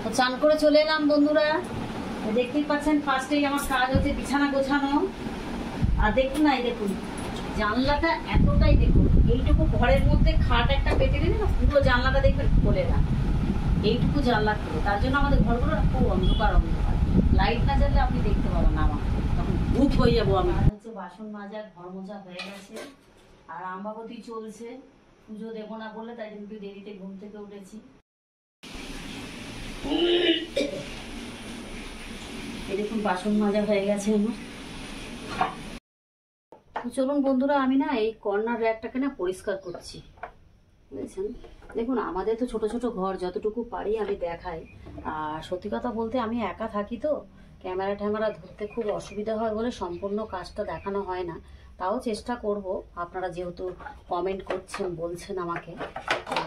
তো চান করে চলে এলাম বন্ধুরা। দেখতেই পাচ্ছেন ফার্স্টেই আমার কাজ হচ্ছে বিছানা গোছানো। আর দেখুন না, এই দেখুন জানলাটা এতটাই, দেখুন এইটুকু ঘরের মধ্যে খাট একটা পেতে দিলে না, পুরো জানলাটা দেখবেন খোলে না, এইটুকু জানলা খোলে। তার জন্য আমাদের ঘরগুলো খুব অন্ধকার অন্ধকার, লাইট না জ্বাললে আপনি দেখতে পাবেন না, আমার তখন ভূত হয়ে যাবো আমি। আর হচ্ছে বাসন মাজা, ঘর মোজা হয়ে গেছে, আর আমবাবতী চলছে, পুজো দেবো না বললে তাই জন্য একটু দেরিতে ঘুম থেকে উঠেছি। এই দেখুন বাসন মাজা হয়ে গেছে আমার। চলুন বন্ধুরা, আমি না এই কর্নার র্যাকটাকে না পরিষ্কার করছি, বুঝেছেন। দেখুন আমাদের তো ছোট ছোট ঘর, যতটুকু পারি আমি দেখাই। আর সত্যি কথা বলতে আমি একা থাকি, তো ক্যামেরা ট্যামেরা ধরতে খুব অসুবিধা হয় বলে সম্পূর্ণ কাজটা দেখানো হয় না। তাও চেষ্টা করব, আপনারা যেহেতু কমেন্ট করছেন বলছেন আমাকে,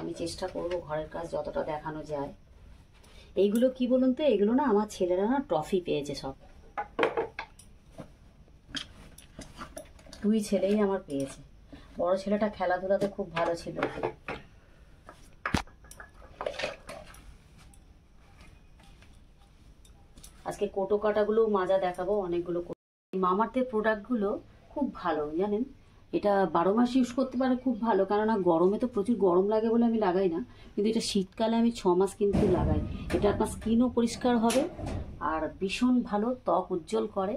আমি চেষ্টা করব ঘরের কাজ যতটা দেখানো যায়। এইগুলো কি বলুন তো, এগুলো না আমার ছেলেরা না ট্রফি পেয়েছে সব, 2 ছেলেই আমার পেয়েছে। বড় ছেলেটা খেলাধুলাতে খুব ভালো ছিল। আজকে কোটো কাটাগুলো মাজা দেখাবো, অনেকগুলো। মামাআর্থের প্রোডাক্টগুলো খুব ভালো জানেন, এটা 12 মাস ইউজ করতে পারে, খুব ভালো। কেননা গরমে তো প্রচুর গরম লাগে বলে আমি লাগাই না, কিন্তু এটা শীতকালে আমি 6 মাস কিন্তু লাগাই। এটা আপনার স্কিনও পরিষ্কার হবে আর ভীষণ ভালো, ত্বক উজ্জ্বল করে।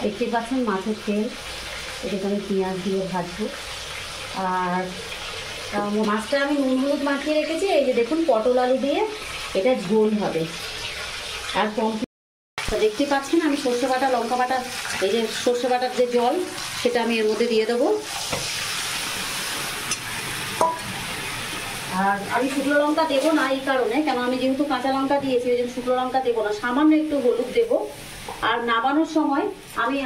দেখতে পাচ্ছেন মাছের তেল, এটাকে আমি পেঁয়াজ দিয়ে ভাজবো। আর মাছটা আমি নুন হলুদ মাখিয়ে রেখেছি। এই যে দেখুন পটল আলু দিয়ে এটা ঝোল হবে। আর দেখতে পাচ্ছেন আমি সর্ষে বাটা, লঙ্কা বাটা, এই যে সর্ষে বাটার যে জল সেটা আমি এর মধ্যে দিয়ে দেবো। আর আমি শুকনো লঙ্কা দেবো না এই কারণে, কেন আমি যেহেতু কাঁচা লঙ্কা দিয়েছি ওই জন্য শুকনো লঙ্কা দেবো না, সামান্য একটু হলুদ দেবো। আর নামানোর সময় আমি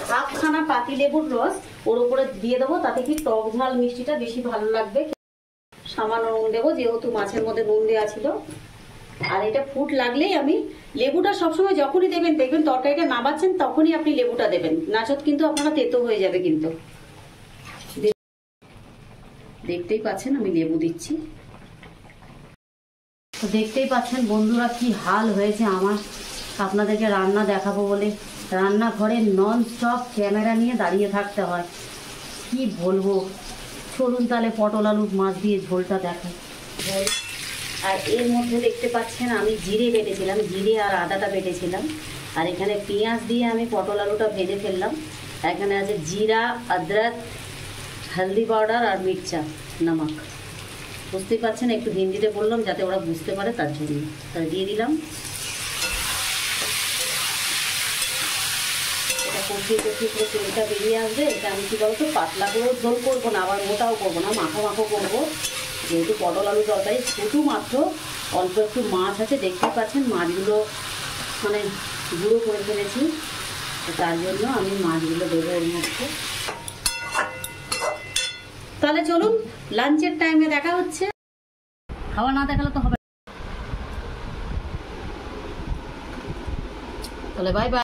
হাফখানা পাতি লেবুর রস ওর উপরে দিয়ে দেবো, তাতে কি টক ঝাল মিষ্টিটা বেশি ভালো লাগবে। সামান্য নুন দেবো, যেহেতু মাছের মধ্যে নুন দেওয়া ছিল। আর এটা ফুট লাগলেই আমি লেবুটা সবসময় যখনই দেবেন, দেখবেন তরকারিটা নামাচ্ছেন তখনই আপনি লেবুটা দেবেন, নাচত কিন্তু আপনারা তেতো হয়ে যাবে। কিন্তু দেখতেই পাচ্ছেন আমি লেবু দিচ্ছি। তো দেখতেই পাচ্ছেন বন্ধুরা কি হাল হয়েছে আমার। আপনাদেরকে রান্না দেখাবো বলে রান্নাঘরে নন স্টপ ক্যামেরা নিয়ে দাঁড়িয়ে থাকতে হয়, কি বলবো। চলুন তাহলে পটল আলু মাছ দিয়ে ঝোলটা দেখাই। আর এর মধ্যে দেখতে পাচ্ছেন আমি জিরে বেটেছিলাম, জিরে আর আদাটা বেটেছিলাম। আর এখানে পেঁয়াজ দিয়ে আমি পটল আলুটা ভেজে ফেললাম। এখানে আছে জিরা, আদরক, হলদি পাউডার আর মির্চা, নমক। বুঝতেই পারছেন, একটু হিন্দিতে বললাম যাতে ওরা বুঝতে পারে, তার জন্য তাই দিয়ে দিলাম। এটা কষিয়ে কষিয়ে পুরো তেলটা বেরিয়ে আসবে। এটা আমি কী বলতো পাতলা করেও ঝোল করবো না, আবার মোটাও করবো না, মাখো মাখো করবো। যেহেতু পটল আলু তরকারি শুধুমাত্র অল্প একটু মাছ আছে, দেখতেই পাচ্ছেন মাছগুলো মানে গুঁড়ো করে ফেলেছি, তার জন্য আমি মাছগুলো দেবো এর মধ্যে। তাহলে চলুন লাঞ্চের টাইমে দেখা হচ্ছে। খাওয়া না দেখালে তো হবে, তাহলে বাই বাই।